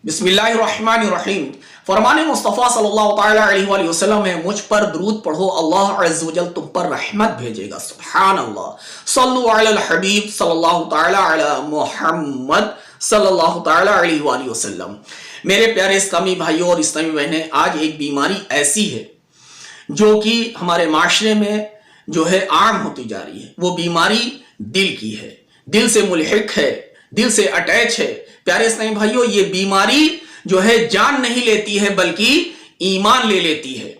بسم اللہ الرحمن الرحیم۔ فرمان مصطفیٰ صلی اللہ تعالیٰ علیہ وآلہ وسلم ہے، مجھ پر درود پڑھو اللہ عز و جل تم پر رحمت بھیجے گا۔ سبحان اللہ۔ صلو علی الحبیب صلی اللہ تعالیٰ علی محمد صلی اللہ تعالیٰ علیہ وآلہ وسلم۔ میرے پیارے اسلامی بھائیوں اور اسلامی بہنیں، آج ایک بیماری ایسی ہے جو کہ ہمارے معاشرے میں جو ہے عام ہوتی جا رہی ہے۔ وہ بیماری دل کی ہے، دل سے ملحق ہے، دل سے اٹیچ ہے۔ پیارے اسلامی بھائیوں، یہ بیماری جو ہے جان نہیں لیتی ہے بلکہ ایمان لے لیتی ہے۔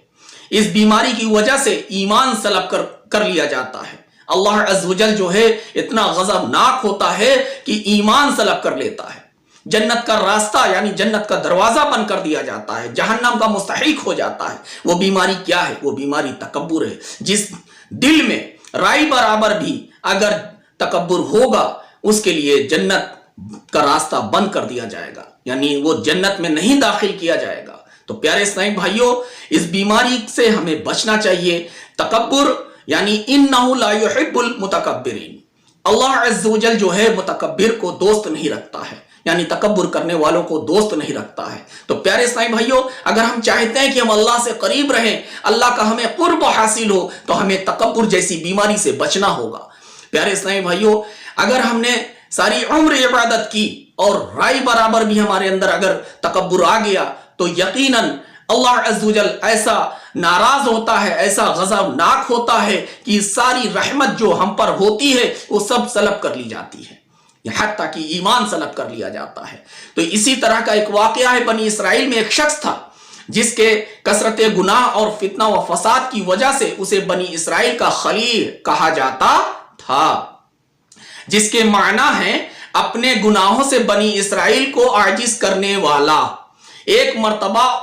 اس بیماری کی وجہ سے ایمان سلب کر لیا جاتا ہے۔ اللہ عز و جل جو ہے اتنا غضبناک ہوتا ہے کہ ایمان سلب کر لیتا ہے۔ جنت کا راستہ یعنی جنت کا دروازہ بند کر دیا جاتا ہے، جہنم کا مستحق ہو جاتا ہے۔ وہ بیماری کیا ہے؟ وہ بیماری تکبر ہے۔ جس دل میں رائی برابر بھی اگر تکبر ہوگا، اس کے لیے جنت کا راستہ بند کر دیا جائے گا، یعنی وہ جنت میں نہیں داخل کیا جائے گا۔ تو پیارے اسلامی بھائیوں، اس بیماری سے ہمیں بچنا چاہیے۔ تکبر یعنی انہ لا یحب المتکبرین، اللہ عز و جل جو ہے متکبر کو دوست نہیں رکھتا ہے، یعنی تکبر کرنے والوں کو دوست نہیں رکھتا ہے۔ تو پیارے اسلامی بھائیوں، اگر ہم چاہتے ہیں کہ ہم اللہ سے قریب رہیں، اللہ کا ہمیں قرب حاصل ہو، تو ہمیں تکبر جیسی بیماری سے بچنا ہوگا۔ پیارے اسلامی بھائیوں، اگر ہم نے ساری عمر عبادت کی اور رائی برابر بھی ہمارے اندر اگر تکبر آ گیا، تو یقیناً اللہ عز و جل ایسا ناراض ہوتا ہے، ایسا غضبناک ہوتا ہے کہ ساری رحمت جو ہم پر ہوتی ہے وہ سب سلب کر لی جاتی ہے، حتیٰ کہ ایمان سلب کر لیا جاتا ہے۔ تو اسی طرح کا ایک واقعہ ہے، بنی اسرائیل میں ایک شخص تھا جس کے کثرت گناہ اور فتنہ و فساد کی وجہ سے اسے بنی اسرائیل کا خلیل کہا جاتا تھا، جس کے معنی ہے اپنے گناہوں سے بنی اسرائیل کو عاجز کرنے والا۔ ایک مرتبہ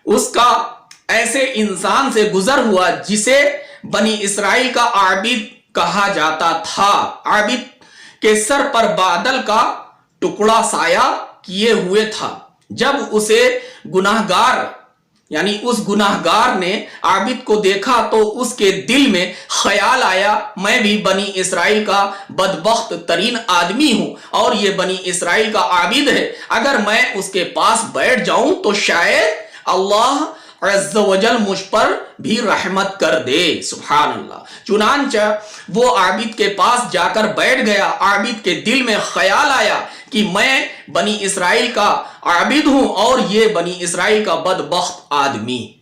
اس کا ایسے انسان سے گزر ہوا جسے بنی اسرائیل کا عابد کہا جاتا تھا۔ عابد کے سر پر بادل کا ٹکڑا سایہ کیے ہوئے تھا۔ جب اسے گناہگار یعنی اس گناہگار نے عابد کو دیکھا تو اس کے دل میں خیال آیا، میں بھی بنی اسرائیل کا بدبخت ترین آدمی ہوں اور یہ بنی اسرائیل کا عابد ہے، اگر میں اس کے پاس بیٹھ جاؤں تو شاید اللہ عز و جل مجھ پر بھی رحمت کر دے۔ سبحان اللہ۔ چنانچہ وہ عابد کے پاس جا کر بیٹھ گیا۔ عابد کے دل میں خیال آیا کہ میں بنی اسرائیل کا عابد ہوں اور یہ بنی اسرائیل کا بدبخت آدمی،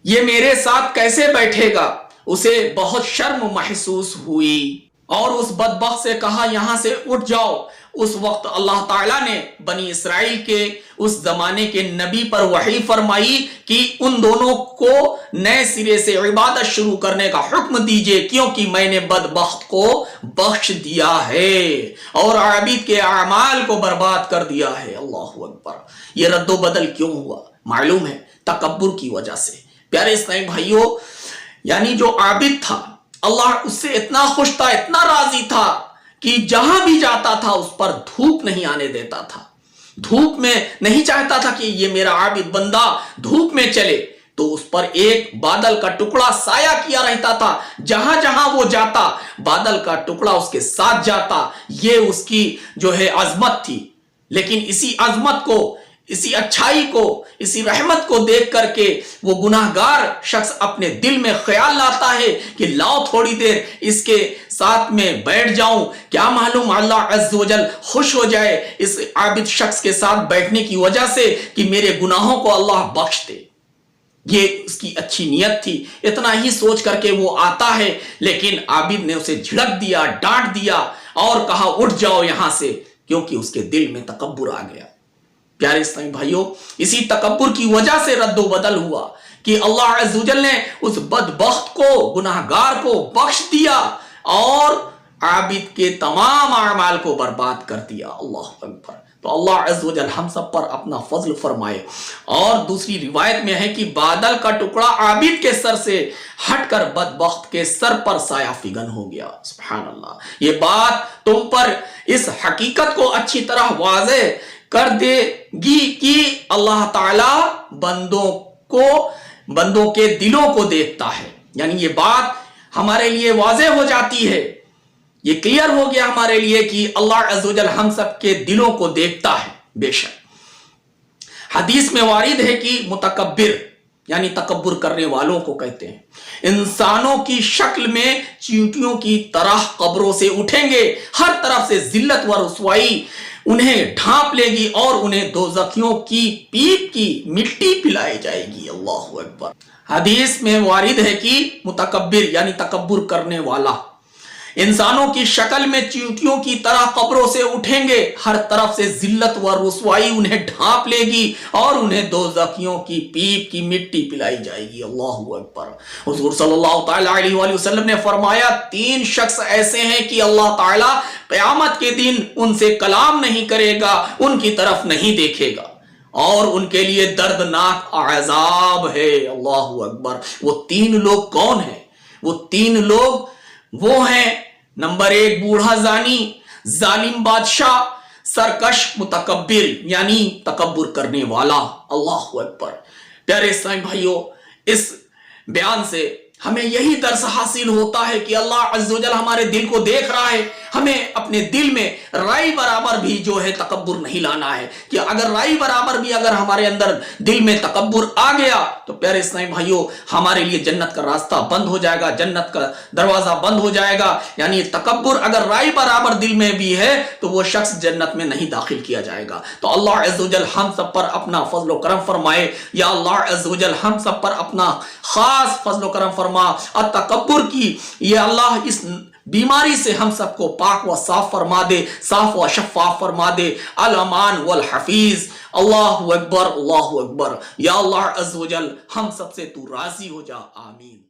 یہ میرے ساتھ کیسے بیٹھے گا؟ اسے بہت شرم محسوس ہوئی اور اس بدبخت سے کہا، یہاں سے اٹھ جاؤ۔ اس وقت اللہ تعالیٰ نے بنی اسرائیل کے اس زمانے کے نبی پر وحی فرمائی کہ ان دونوں کو نئے سرے سے عبادت شروع کرنے کا حکم دیجئے، کیونکہ میں نے بدبخت کو بخش دیا ہے اور عابد کے اعمال کو برباد کر دیا ہے۔ اللہ اکبر۔ یہ رد و بدل کیوں ہوا؟ معلوم ہے تکبر کی وجہ سے۔ پیارے اسلامی بھائیوں، یعنی جو عابد تھا، اللہ اس سے اتنا خوش تھا، اتنا راضی تھا کہ جہاں بھی جاتا تھا اس پر دھوپ نہیں آنے دیتا تھا۔ دھوپ میں نہیں چاہتا تھا کہ یہ میرا عابد بندہ دھوپ میں چلے، تو اس پر ایک بادل کا ٹکڑا سایہ کیا رہتا تھا۔ جہاں جہاں وہ جاتا بادل کا ٹکڑا اس کے ساتھ جاتا۔ یہ اس کی جو ہے عظمت تھی۔ لیکن اسی عظمت کو، اسی اچھائی کو، اسی رحمت کو دیکھ کر کے وہ گناہگار شخص اپنے دل میں خیال لاتا ہے کہ لاؤ تھوڑی دیر اس کے ساتھ میں بیٹھ جاؤں، کیا معلوم اللہ عز و جل خوش ہو جائے اس عابد شخص کے ساتھ بیٹھنے کی وجہ سے کہ میرے گناہوں کو اللہ بخش دے۔ یہ اس کی اچھی نیت تھی۔ اتنا ہی سوچ کر کے وہ آتا ہے، لیکن عابد نے اسے جھڑک دیا، ڈانٹ دیا اور کہا اٹھ جاؤ یہاں سے، کیونکہ اس کے دل میں تکبر آ گیا۔ پیارے اسلامی بھائیوں، اسی تکبر کی وجہ سے رد و بدل ہوا کہ اللہ عز و جل نے اس بدبخت کو، گناہگار کو بخش دیا اور عابد کے تمام اعمال کو برباد کر دیا۔ اللہ اکبر۔ تو اللہ عز و جل ہم سب پر اپنا فضل فرمائے۔ اور دوسری روایت میں ہے کہ بادل کا ٹکڑا عابد کے سر سے ہٹ کر بدبخت کے سر پر سایہ فگن ہو گیا۔ سبحان اللہ۔ یہ بات تم پر اس حقیقت کو اچھی طرح واضح کر دے گی کہ اللہ تعالیٰ بندوں کے دلوں کو دیکھتا ہے۔ یعنی یہ بات ہمارے لیے واضح ہو جاتی ہے، یہ کلیئر ہو گیا ہمارے لیے کہ اللہ عز و جل ہم سب کے دلوں کو دیکھتا ہے۔ بے شک حدیث میں وارد ہے کہ متکبر یعنی تکبر کرنے والوں کو کہتے ہیں انسانوں کی شکل میں چیونٹیوں کی طرح قبروں سے اٹھیں گے، ہر طرف سے ذلت و رسوائی انہیں ڈھانپ لے گی اور انہیں دوزخیوں کی پیپ کی مٹی پلائی جائے گی۔ اللہ اکبر۔ حدیث میں وارد ہے کہ متکبر یعنی تکبر کرنے والا انسانوں کی شکل میں چیونٹیوں کی طرح قبروں سے اٹھیں گے، ہر طرف سے ذلت و رسوائی انہیں ڈھانپ لے گی اور انہیں دوزخیوں کی پیپ کی مٹی پلائی جائے گی۔ اللہ اکبر۔ حضور صلی اللہ تعالی علیہ وآلہ وسلم نے فرمایا 3 شخص ایسے ہیں کہ اللہ تعالی قیامت کے دن ان سے کلام نہیں کرے گا، ان کی طرف نہیں دیکھے گا اور ان کے لیے دردناک عذاب ہے۔ اللہ اکبر۔ وہ 3 لوگ کون ہیں؟ وہ 3 لوگ وہ ہیں، نمبر 1 بوڑھا زانی، ظالم بادشاہ، سرکش متکبر یعنی تکبر کرنے والا۔ اللہ اکبر۔ پیارے اسلامی بھائیوں، اس بیان سے ہمیں یہی درس حاصل ہوتا ہے کہ اللہ عز و جل ہمارے دل کو دیکھ رہا ہے، ہمیں اپنے دل میں رائی برابر بھی جو ہے تکبر نہیں لانا ہے، کہ اگر رائی برابر بھی اگر ہمارے اندر دل میں تکبر آ گیا تو پیارے اسلامی بھائیوں ہمارے لیے جنت کا راستہ بند ہو جائے گا، جنت کا دروازہ بند ہو جائے گا۔ یعنی تکبر اگر رائی برابر دل میں بھی ہے تو وہ شخص جنت میں نہیں داخل کیا جائے گا۔ تو اللہ عز و جل ہم سب پر اپنا فضل و کرم فرمائے، یا اللہ عز و جل ہم سب پر اپنا خاص فضل و کرم فرما التکبر کی یہ اللہ اس بیماری سے ہم سب کو پاک و صاف فرما دے، صاف و شفاف فرما دے۔ الامان والحفیظ۔ اللہ اکبر، اللہ اکبر۔ یا اللہ عز و جل ہم سب سے تو راضی ہو جا، آمین۔